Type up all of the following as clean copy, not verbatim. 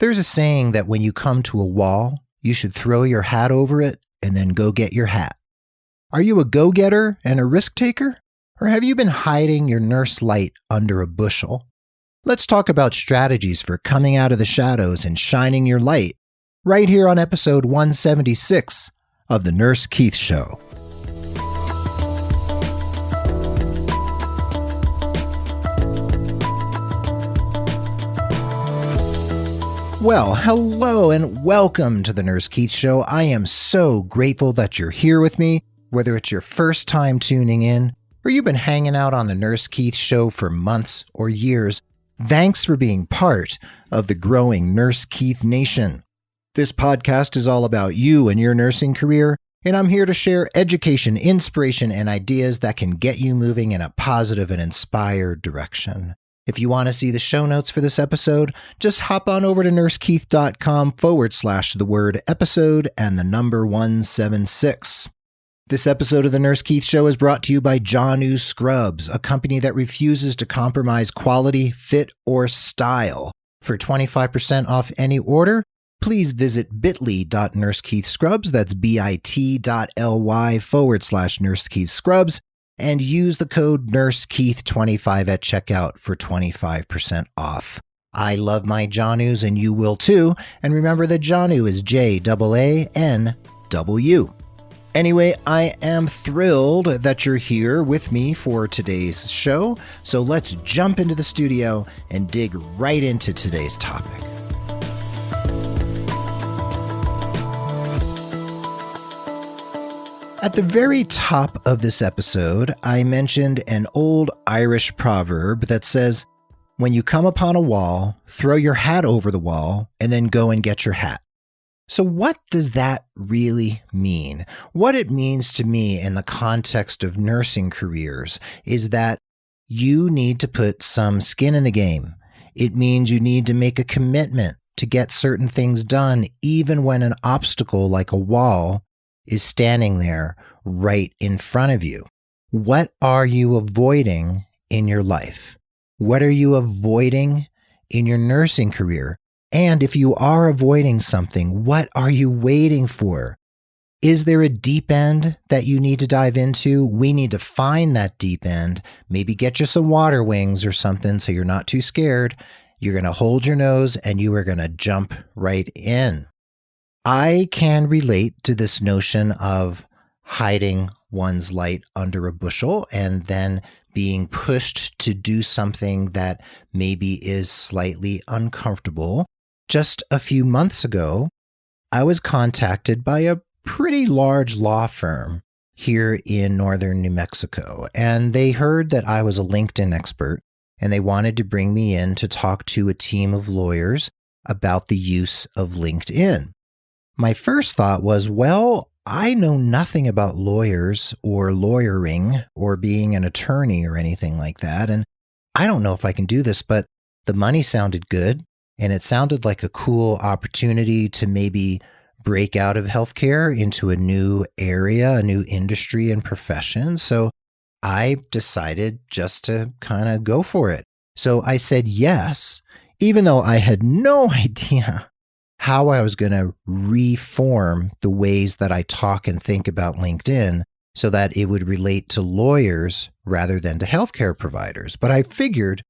There's a saying that when you come to a wall, you should throw your hat over it and then go get your hat. Are you a go-getter and a risk-taker? Or have you been hiding your nurse light under a bushel? Let's talk about strategies for coming out of the shadows and shining your light right here on episode 176 of The Nurse Keith Show. Well, hello and welcome to The Nurse Keith Show. I am so grateful that you're here with me, whether it's your first time tuning in or you've been hanging out on The Nurse Keith Show for months or years. Thanks for being part of the growing Nurse Keith Nation. This podcast is all about you and your nursing career, and I'm here to share education, inspiration, and ideas that can get you moving in a positive and inspired direction. If you want to see the show notes for this episode, just hop on over to nursekeith.com/the word episode and the number 176. This episode of The Nurse Keith Show is brought to you by Janu Scrubs, a company that refuses to compromise quality, fit, or style. For 25% off any order, please visit bit.ly.nursekeithscrubs, that's bit.ly/nursekeithscrubs, and use the code NurseKeith25 at checkout for 25% off. I love my Janus and you will too, and remember that Janu is J-A-N-W. Anyway, I am thrilled that you're here with me for today's show, so let's jump into the studio and dig right into today's topic. At the very top of this episode, I mentioned an old Irish proverb that says, when you come upon a wall, throw your hat over the wall and then go and get your hat. So what does that really mean? What it means to me in the context of nursing careers is that you need to put some skin in the game. It means you need to make a commitment to get certain things done, even when an obstacle like a wall is standing there right in front of you. What are you avoiding in your life? What are you avoiding in your nursing career? And if you are avoiding something, what are you waiting for? Is there a deep end that you need to dive into? We need to find that deep end. Maybe get you some water wings or something so you're not too scared. You're going to hold your nose and you are going to jump right in. I can relate to this notion of hiding one's light under a bushel and then being pushed to do something that maybe is slightly uncomfortable. Just a few months ago, I was contacted by a pretty large law firm here in northern New Mexico, and they heard that I was a LinkedIn expert, and they wanted to bring me in to talk to a team of lawyers about the use of LinkedIn. My first thought was, well, I know nothing about lawyers or lawyering or being an attorney or anything like that, and I don't know if I can do this, but the money sounded good, and it sounded like a cool opportunity to maybe break out of healthcare into a new area, a new industry and profession. So I decided just to kind of go for it. So I said yes, even though I had no idea how I was going to reform the ways that I talk and think about LinkedIn so that it would relate to lawyers rather than to healthcare providers. But I figured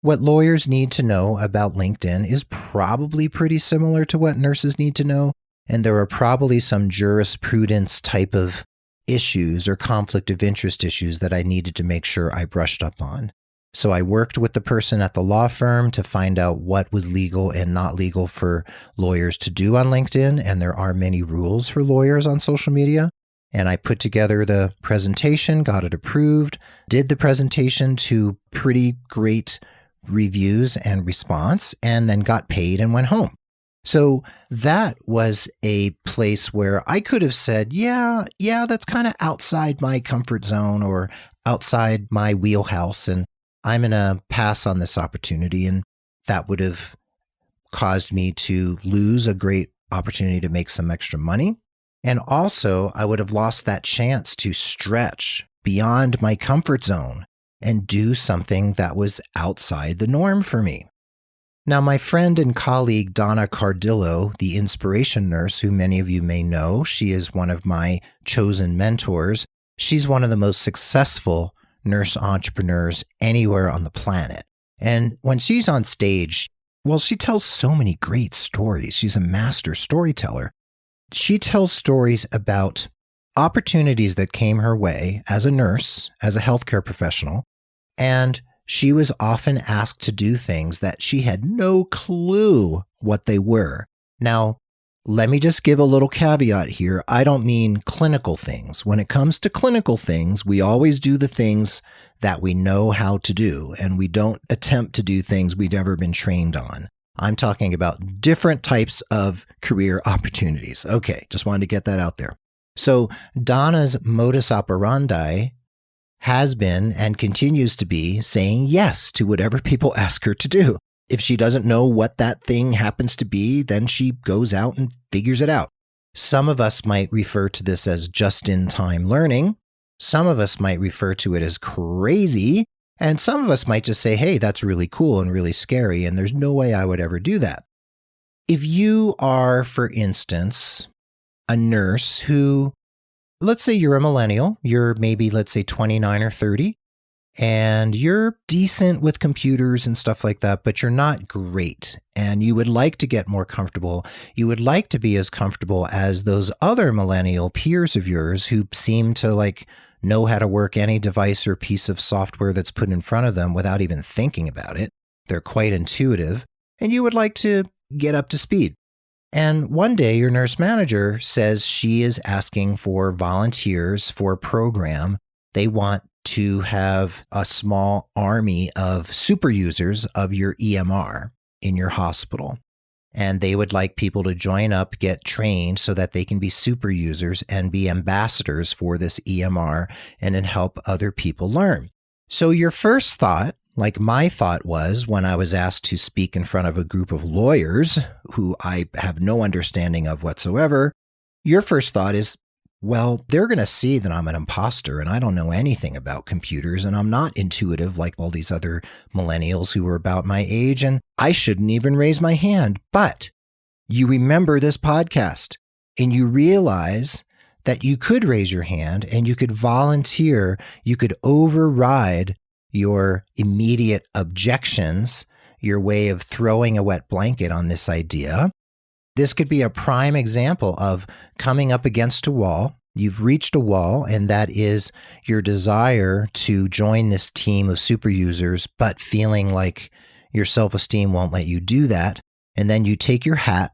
what lawyers need to know about LinkedIn is probably pretty similar to what nurses need to know, and there are probably some jurisprudence type of issues or conflict of interest issues that I needed to make sure I brushed up on. So I worked with the person at the law firm to find out what was legal and not legal for lawyers to do on LinkedIn, and there are many rules for lawyers on social media. And I put together the presentation, got it approved, did the presentation to pretty great reviews and response, and then got paid and went home. So that was a place where I could have said, yeah, that's kind of outside my comfort zone or outside my wheelhouse, and I'm going to pass on this opportunity. And that would have caused me to lose a great opportunity to make some extra money. And also, I would have lost that chance to stretch beyond my comfort zone and do something that was outside the norm for me. Now, my friend and colleague Donna Cardillo, the inspiration nurse, who many of you may know, she is one of my chosen mentors. She's one of the most successful nurse entrepreneurs anywhere on the planet. And when she's on stage, well, she tells so many great stories. She's a master storyteller. She tells stories about opportunities that came her way as a nurse, as a healthcare professional, and she was often asked to do things that she had no clue what they were. Now, let me just give a little caveat here. I don't mean clinical things. When it comes to clinical things, we always do the things that we know how to do, and we don't attempt to do things we've never been trained on. I'm talking about different types of career opportunities. Okay, just wanted to get that out there. So Donna's modus operandi has been and continues to be saying yes to whatever people ask her to do. If she doesn't know what that thing happens to be, then she goes out and figures it out. Some of us might refer to this as just-in-time learning. Some of us might refer to it as crazy. And some of us might just say, hey, that's really cool and really scary, and there's no way I would ever do that. If you are, for instance, a nurse who, let's say you're a millennial, you're maybe, let's say 29 or 30, and you're decent with computers and stuff like that, but you're not great, and you would like to get more comfortable. You would like to be as comfortable as those other millennial peers of yours who seem to know how to work any device or piece of software that's put in front of them without even thinking about it. They're quite intuitive, and you would like to get up to speed. And one day your nurse manager says she is asking for volunteers for a program. They want to have a small army of super users of your EMR in your hospital. And they would like people to join up, get trained so that they can be super users and be ambassadors for this EMR and then help other people learn. So your first thought, like my thought was when I was asked to speak in front of a group of lawyers who I have no understanding of whatsoever, your first thought is, well, they're going to see that I'm an imposter and I don't know anything about computers and I'm not intuitive like all these other millennials who are about my age, and I shouldn't even raise my hand. But you remember this podcast and you realize that you could raise your hand and you could volunteer, you could override your immediate objections, your way of throwing a wet blanket on this idea. This could be a prime example of coming up against a wall. You've reached a wall, and that is your desire to join this team of super users, but feeling like your self-esteem won't let you do that. And then you take your hat,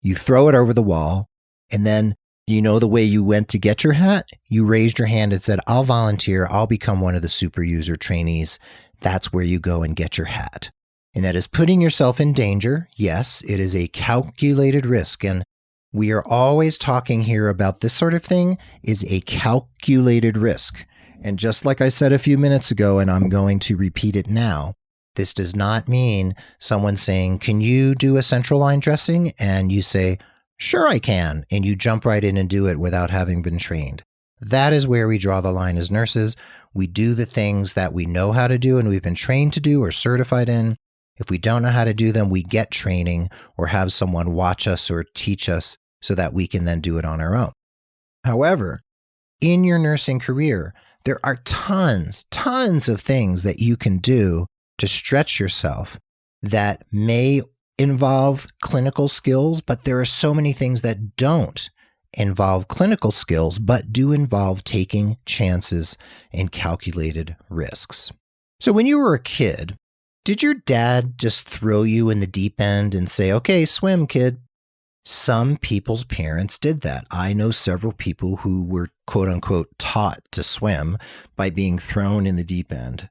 you throw it over the wall, and then you know the way you went to get your hat? You raised your hand and said, I'll volunteer. I'll become one of the super user trainees. That's where you go and get your hat. And that is putting yourself in danger. Yes, it is a calculated risk. And we are always talking here about this sort of thing is a calculated risk. And just like I said a few minutes ago, and I'm going to repeat it now, this does not mean someone saying, can you do a central line dressing? And you say, sure I can. And you jump right in and do it without having been trained. That is where we draw the line as nurses. We do the things that we know how to do and we've been trained to do or certified in. If we don't know how to do them, we get training or have someone watch us or teach us so that we can then do it on our own. However, in your nursing career, there are tons of things that you can do to stretch yourself that may involve clinical skills, but there are so many things that don't involve clinical skills, but do involve taking chances and calculated risks. So when you were a kid, did your dad just throw you in the deep end and say, okay, swim, kid? Some people's parents did that. I know several people who were, quote unquote, taught to swim by being thrown in the deep end.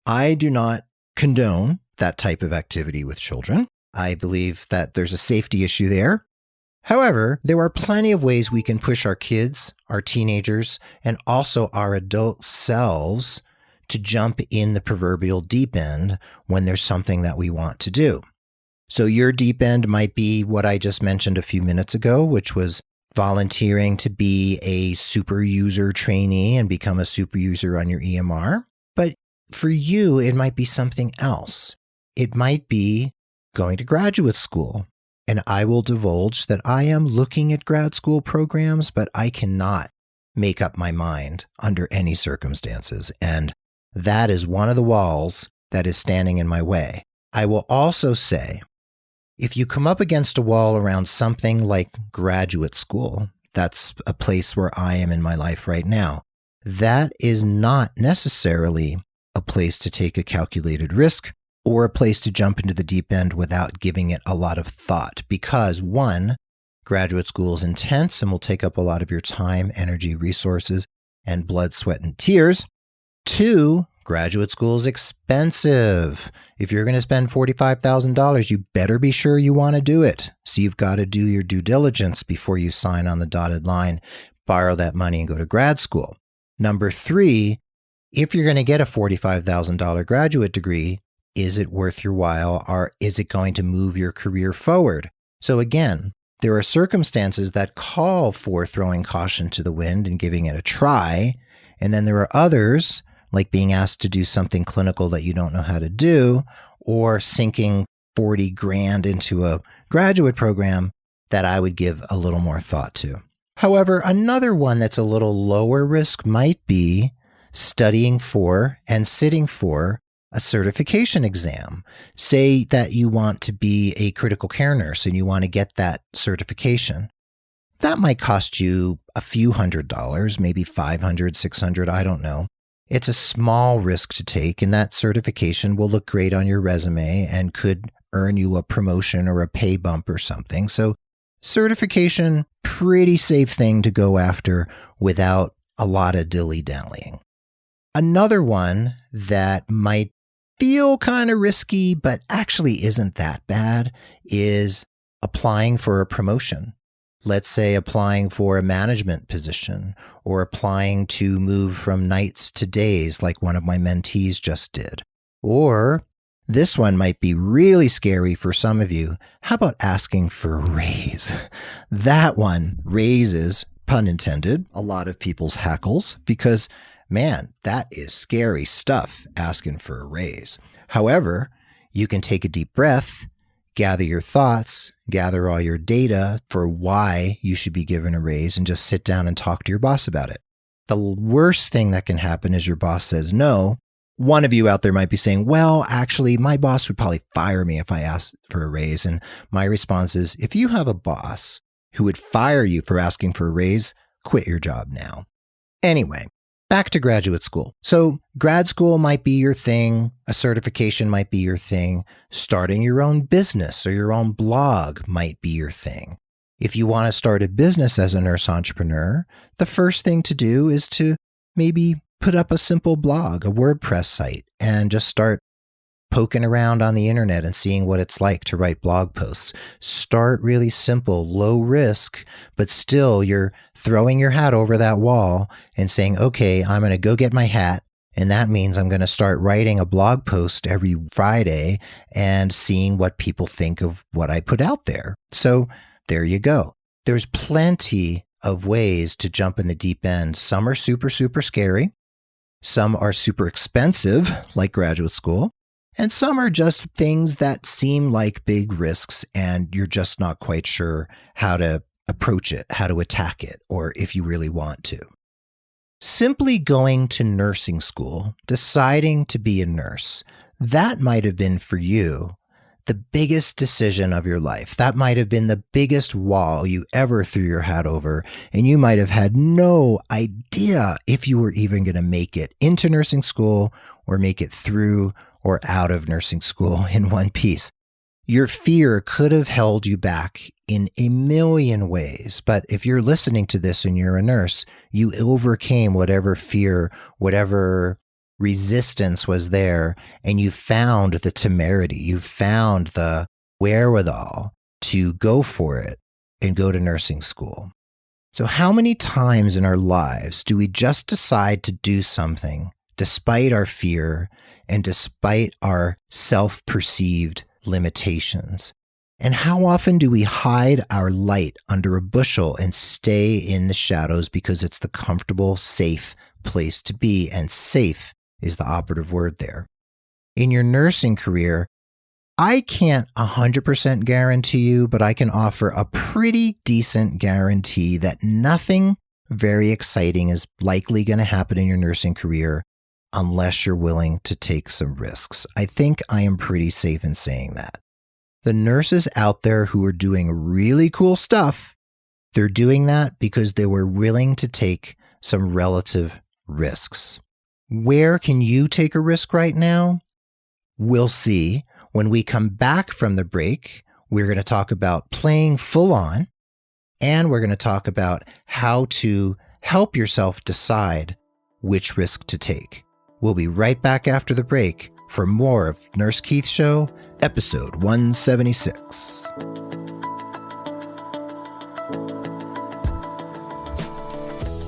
I do not condone that type of activity with children. I believe that there's a safety issue there. However, there are plenty of ways we can push our kids, our teenagers, and also our adult selves to jump in the proverbial deep end when there's something that we want to do. So your deep end might be what I just mentioned a few minutes ago, which was volunteering to be a super user trainee and become a super user on your EMR. But for you, it might be something else. It might be going to graduate school. And I will divulge that I am looking at grad school programs, but I cannot make up my mind under any circumstances. And that is one of the walls that is standing in my way. I will also say, if you come up against a wall around something like graduate school, that's a place where I am in my life right now, that is not necessarily a place to take a calculated risk or a place to jump into the deep end without giving it a lot of thought. Because one, graduate school is intense and will take up a lot of your time, energy, resources, and blood, sweat, and tears. Two, graduate school is expensive. If you're going to spend $45,000, you better be sure you want to do it. So you've got to do your due diligence before you sign on the dotted line, borrow that money, and go to grad school. Number three, if you're going to get a $45,000 graduate degree, is it worth your while, or is it going to move your career forward? So again, there are circumstances that call for throwing caution to the wind and giving it a try. And then there are others, like being asked to do something clinical that you don't know how to do, or sinking 40 grand into a graduate program that I would give a little more thought to. However, another one that's a little lower risk might be studying for and sitting for a certification exam. Say that you want to be a critical care nurse and you want to get that certification. That might cost you a few $100s, maybe $500, $600, I don't know. It's a small risk to take, and that certification will look great on your resume and could earn you a promotion or a pay bump or something. So certification, pretty safe thing to go after without a lot of dilly-dallying. Another one that might feel kind of risky, but actually isn't that bad, is applying for a promotion. Let's say applying for a management position or applying to move from nights to days like one of my mentees just did. Or this one might be really scary for some of you. How about asking for a raise? That one raises, pun intended, a lot of people's hackles because, man, that is scary stuff, asking for a raise. However, you can take a deep breath, gather your thoughts, gather all your data for why you should be given a raise, and just sit down and talk to your boss about it. The worst thing that can happen is your boss says no. One of you out there might be saying, well, actually, my boss would probably fire me if I asked for a raise. And my response is, if you have a boss who would fire you for asking for a raise, quit your job now. Anyway, back to graduate school. So grad school might be your thing. A certification might be your thing. Starting your own business or your own blog might be your thing. If you want to start a business as a nurse entrepreneur, the first thing to do is to maybe put up a simple blog, a WordPress site, and just start poking around on the internet and seeing what it's like to write blog posts. Start really simple, low risk, but still you're throwing your hat over that wall and saying, okay, I'm going to go get my hat. And that means I'm going to start writing a blog post every Friday and seeing what people think of what I put out there. So there you go. There's plenty of ways to jump in the deep end. Some are super, super scary. Some are super expensive, like graduate school. And some are just things that seem like big risks and you're just not quite sure how to approach it, how to attack it, or if you really want to. Simply going to nursing school, deciding to be a nurse, that might have been for you the biggest decision of your life. That might have been the biggest wall you ever threw your hat over, and you might have had no idea if you were even going to make it into nursing school or make it through or out of nursing school in one piece. Your fear could have held you back in a million ways, but if you're listening to this and you're a nurse, you overcame whatever fear, whatever resistance was there, and you found the temerity, you found the wherewithal to go for it and go to nursing school. So how many times in our lives do we just decide to do something despite our fear and despite our self-perceived limitations? And how often do we hide our light under a bushel and stay in the shadows because it's the comfortable, safe place to be? And safe is the operative word there. In your nursing career, I can't 100% guarantee you, but I can offer a pretty decent guarantee that nothing very exciting is likely going to happen in your nursing career unless you're willing to take some risks. I think I am pretty safe in saying that. The nurses out there who are doing really cool stuff, they're doing that because they were willing to take some relative risks. Where can you take a risk right now? We'll see. When we come back from the break, we're going to talk about playing full on, and we're going to talk about how to help yourself decide which risk to take. We'll be right back after the break for more of Nurse Keith Show, episode 176.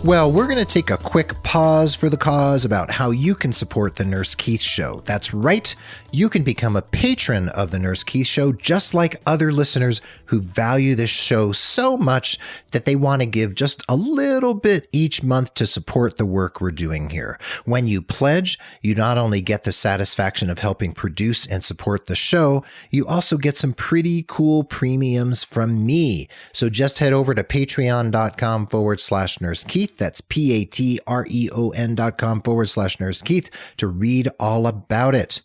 Well, we're going to take a quick pause for the cause about how you can support the Nurse Keith Show. That's right. You can become a patron of the Nurse Keith Show, just like other listeners who value this show so much that they want to give just a little bit each month to support the work we're doing here. When you pledge, you not only get the satisfaction of helping produce and support the show, you also get some pretty cool premiums from me. So just head over to patreon.com/Nurse Keith. That's patreon.com/Nurse Keith to read all about it.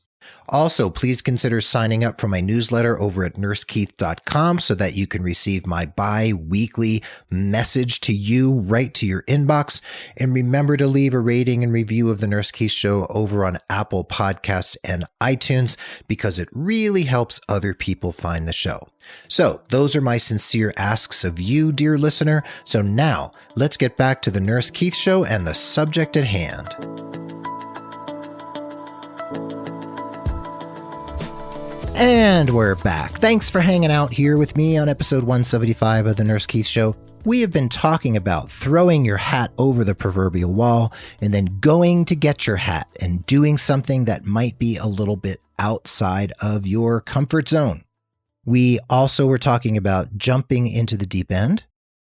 Also, please consider signing up for my newsletter over at nursekeith.com so that you can receive my bi-weekly message to you right to your inbox. And remember to leave a rating and review of the Nurse Keith Show over on Apple Podcasts and iTunes because it really helps other people find the show. So those are my sincere asks of you, dear listener. So now let's get back to the Nurse Keith Show and the subject at hand. And we're back. Thanks for hanging out here with me on episode 175 of the Nurse Keith Show. We have been talking about throwing your hat over the proverbial wall and then going to get your hat and doing something that might be a little bit outside of your comfort zone. We also were talking about jumping into the deep end.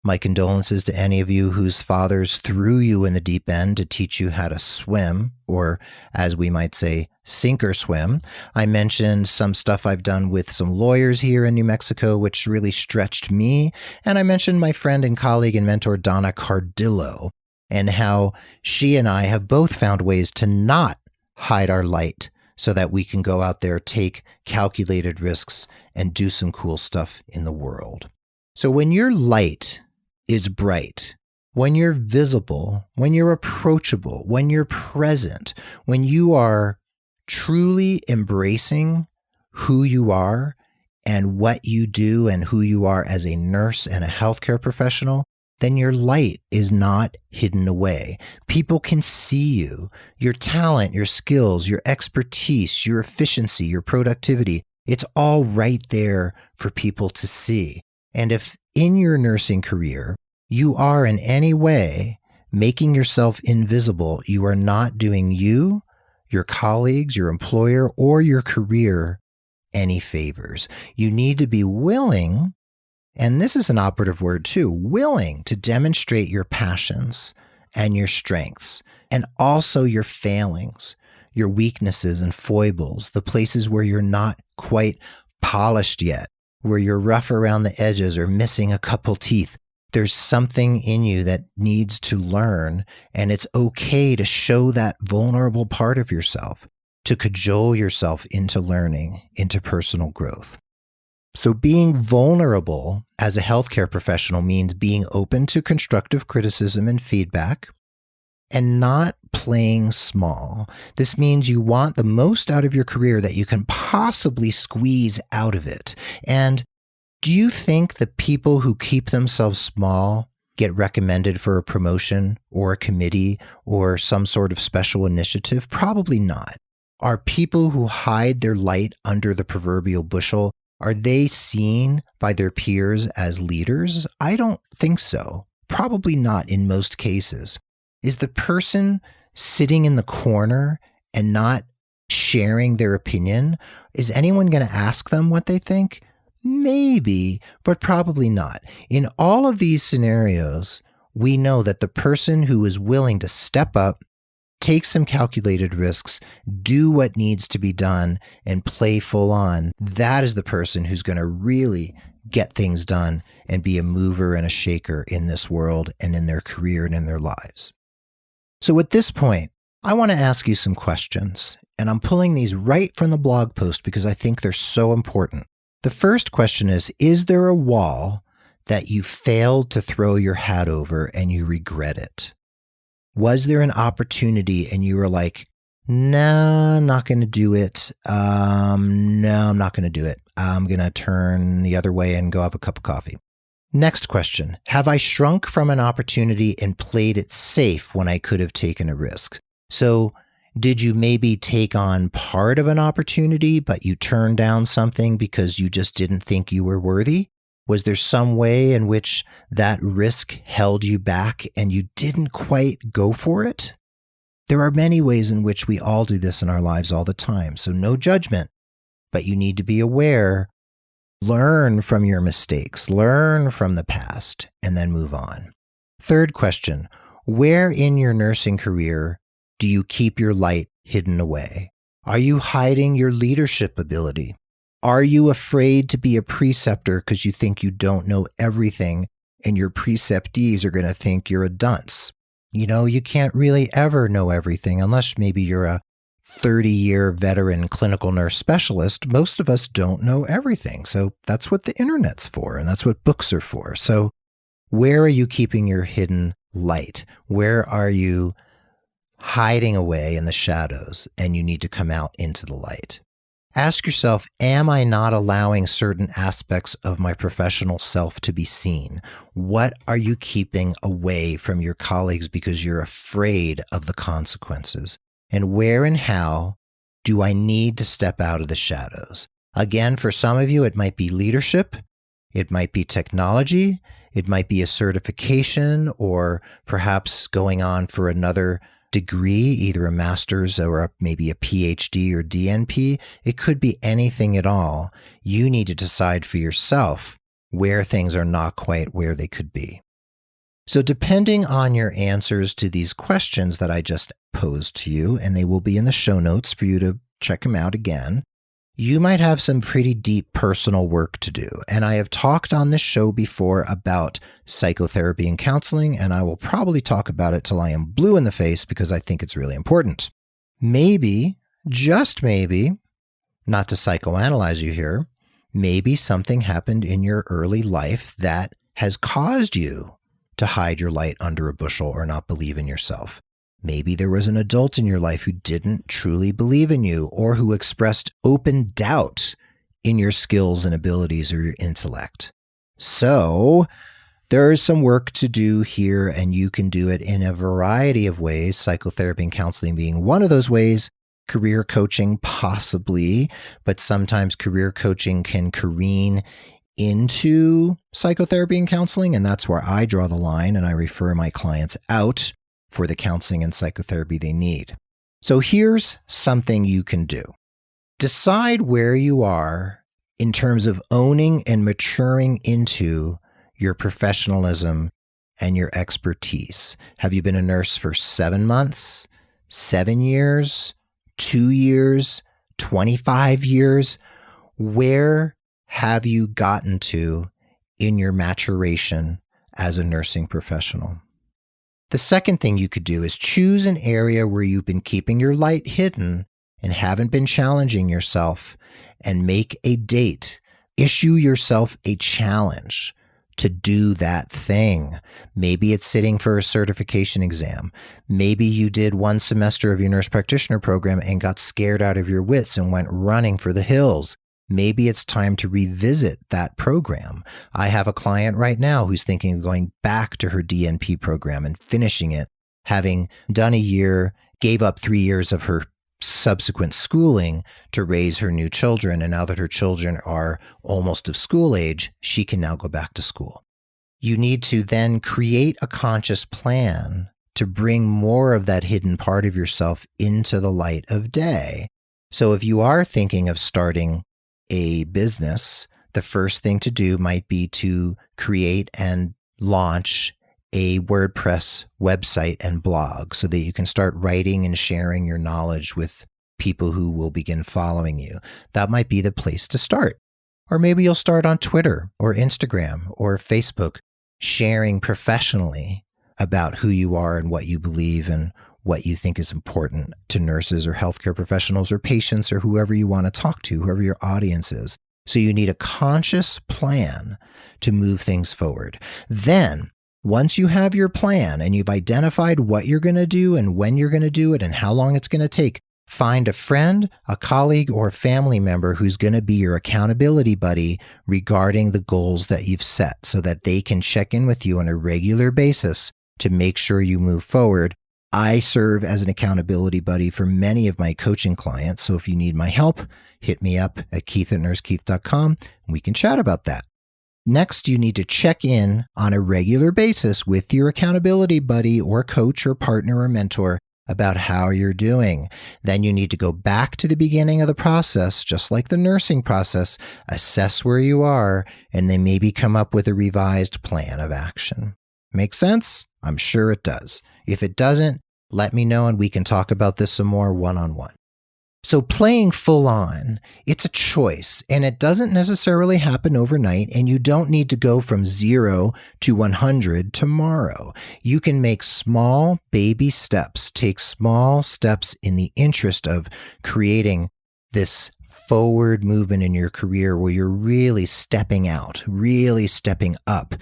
My condolences to any of you whose fathers threw you in the deep end to teach you how to swim, or as we might say, sink or swim. I mentioned some stuff I've done with some lawyers here in New Mexico, which really stretched me. And I mentioned my friend and colleague and mentor, Donna Cardillo, and how she and I have both found ways to not hide our light so that we can go out there, take calculated risks, and do some cool stuff in the world. So when your light is bright, when you're visible, when you're approachable, when you're present, when you are truly embracing who you are and what you do and who you are as a nurse and a healthcare professional, then your light is not hidden away. People can see you, your talent, your skills, your expertise, your efficiency, your productivity. It's all right there for people to see. And if in your nursing career, you are in any way making yourself invisible, you are not doing you, your colleagues, your employer, or your career any favors. You need to be willing, and this is an operative word too, willing to demonstrate your passions and your strengths, and also your failings, your weaknesses and foibles, the places where you're not quite polished yet, where you're rough around the edges or missing a couple teeth. There's something in you that needs to learn, and it's okay to show that vulnerable part of yourself, to cajole yourself into learning, into personal growth. So being vulnerable as a healthcare professional means being open to constructive criticism and feedback and not playing small. This means you want the most out of your career that you can possibly squeeze out of it. And do you think the people who keep themselves small get recommended for a promotion or a committee or some sort of special initiative? Probably not. Are people who hide their light under the proverbial bushel, are they seen by their peers as leaders? I don't think so. Probably not in most cases. Is the person sitting in the corner and not sharing their opinion, is anyone going to ask them what they think? Maybe, but probably not. In all of these scenarios, we know that the person who is willing to step up, take some calculated risks, do what needs to be done, and play full on, that is the person who's going to really get things done and be a mover and a shaker in this world and in their career and in their lives. So at this point, I want to ask you some questions, and I'm pulling these right from the blog post because I think they're so important. The first question is there a wall that you failed to throw your hat over and you regret it? Was there an opportunity and you were like, no, I'm not going to do it. No, I'm not going to do it. I'm going to turn the other way and go have a cup of coffee. Next question. Have I shrunk from an opportunity and played it safe when I could have taken a risk? So did you maybe take on part of an opportunity, but you turned down something because you just didn't think you were worthy? Was there some way in which that risk held you back and you didn't quite go for it? There are many ways in which we all do this in our lives all the time. So no judgment, but you need to be aware, learn from your mistakes, learn from the past, and then move on. Third question, where in your nursing career do you keep your light hidden away? Are you hiding your leadership ability? Are you afraid to be a preceptor because you think you don't know everything and your preceptees are going to think you're a dunce? You know, you can't really ever know everything unless maybe you're a 30-year veteran clinical nurse specialist. Most of us don't know everything. So that's what the internet's for, and that's what books are for. So where are you keeping your hidden light? Where are you hiding away in the shadows and you need to come out into the light? Ask yourself, am I not allowing certain aspects of my professional self to be seen? What are you keeping away from your colleagues because you're afraid of the consequences? And where and how do I need to step out of the shadows? Again, for some of you, it might be leadership, it might be technology, it might be a certification, or perhaps going on for another degree, either a master's or maybe a PhD or DNP. It could be anything at all. You need to decide for yourself where things are not quite where they could be. So depending on your answers to these questions that I just posed to you, and they will be in the show notes for you to check them out again, you might have some pretty deep personal work to do. And I have talked on this show before about psychotherapy and counseling, and I will probably talk about it till I am blue in the face because I think it's really important. Maybe, just maybe, not to psychoanalyze you here, maybe something happened in your early life that has caused you to hide your light under a bushel or not believe in yourself. Maybe there was an adult in your life who didn't truly believe in you or who expressed open doubt in your skills and abilities or your intellect. So there is some work to do here, and you can do it in a variety of ways, psychotherapy and counseling being one of those ways, career coaching possibly, but sometimes career coaching can careen into psychotherapy and counseling, and that's where I draw the line and I refer my clients out for the counseling and psychotherapy they need. So here's something you can do. Decide where you are in terms of owning and maturing into your professionalism and your expertise. Have you been a nurse for 7 months, 7 years, 2 years, 25 years? Where have you gotten to in your maturation as a nursing professional? The second thing you could do is choose an area where you've been keeping your light hidden and haven't been challenging yourself, and make a date. Issue yourself a challenge to do that thing. Maybe it's sitting for a certification exam. Maybe you did 1 semester of your nurse practitioner program and got scared out of your wits and went running for the hills. Maybe it's time to revisit that program. I have a client right now who's thinking of going back to her DNP program and finishing it, having done a year, gave up 3 years of her subsequent schooling to raise her new children. And now that her children are almost of school age, she can now go back to school. You need to then create a conscious plan to bring more of that hidden part of yourself into the light of day. So if you are thinking of starting a business, the first thing to do might be to create and launch a WordPress website and blog so that you can start writing and sharing your knowledge with people who will begin following you. That might be the place to start. Or maybe you'll start on Twitter or Instagram or Facebook, sharing professionally about who you are and what you believe and what you think is important to nurses or healthcare professionals or patients or whoever you want to talk to, whoever your audience is. So you need a conscious plan to move things forward. Then, once you have your plan and you've identified what you're going to do and when you're going to do it and how long it's going to take, find a friend, a colleague, or family member who's going to be your accountability buddy regarding the goals that you've set so that they can check in with you on a regular basis to make sure you move forward. I serve as an accountability buddy for many of my coaching clients. So if you need my help, hit me up at keith@nursekeith.com and we can chat about that. Next, you need to check in on a regular basis with your accountability buddy or coach or partner or mentor about how you're doing. Then you need to go back to the beginning of the process, just like the nursing process, assess where you are, and then maybe come up with a revised plan of action. Make sense? I'm sure it does. If it doesn't, let me know and we can talk about this some more one-on-one. So playing full on, it's a choice and it doesn't necessarily happen overnight and you don't need to go from 0 to 100 tomorrow. You can make small baby steps, take small steps in the interest of creating this forward movement in your career where you're really stepping out, really stepping up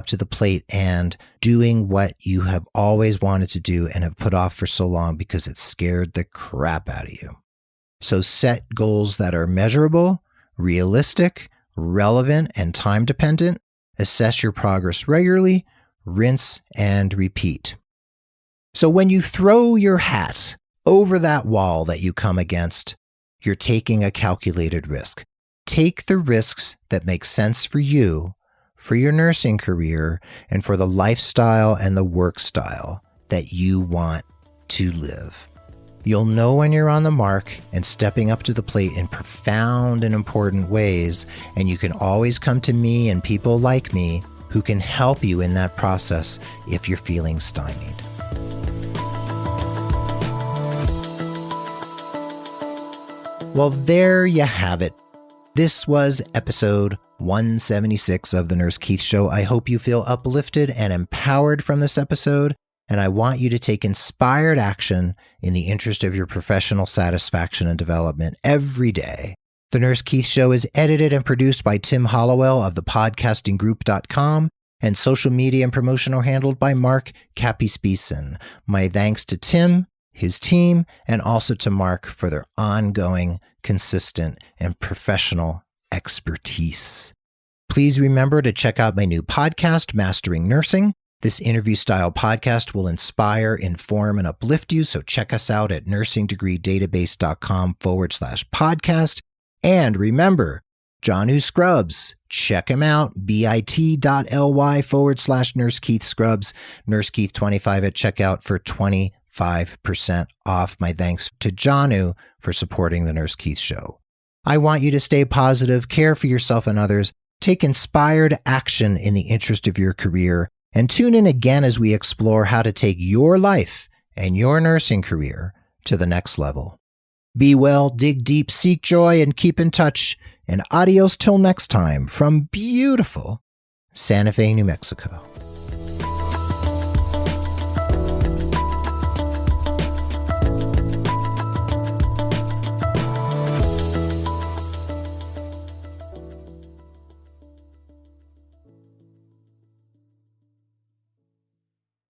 to the plate and doing what you have always wanted to do and have put off for so long because it scared the crap out of you. So set goals that are measurable, realistic, relevant, and time dependent. Assess your progress regularly, rinse and repeat. So when you throw your hat over that wall that you come against, you're taking a calculated risk. Take the risks that make sense for you, for your nursing career, and for the lifestyle and the work style that you want to live. You'll know when you're on the mark and stepping up to the plate in profound and important ways, and you can always come to me and people like me who can help you in that process if you're feeling stymied. Well, there you have it. This was episode 176 of The Nurse Keith Show. I hope you feel uplifted and empowered from this episode, and I want you to take inspired action in the interest of your professional satisfaction and development every day. The Nurse Keith Show is edited and produced by Tim Hollowell of thepodcastinggroup.com, and social media and promotion are handled by Mark Capispisen. My thanks to Tim, his team, and also to Mark for their ongoing, consistent, and professional expertise. Please remember to check out my new podcast, Mastering Nursing. This interview-style podcast will inspire, inform, and uplift you, so check us out at nursingdegreedatabase.com/podcast. And remember, John Scrubs, check him out, bit.ly/Nurse Keith Scrubs, Nurse Keith 25 at checkout for 25% off. My thanks to Janu for supporting the Nurse Keith Show. I want you to stay positive, care for yourself and others, take inspired action in the interest of your career, and tune in again as we explore how to take your life and your nursing career to the next level. Be well, dig deep, seek joy, and keep in touch. And adios till next time from beautiful Santa Fe, New Mexico.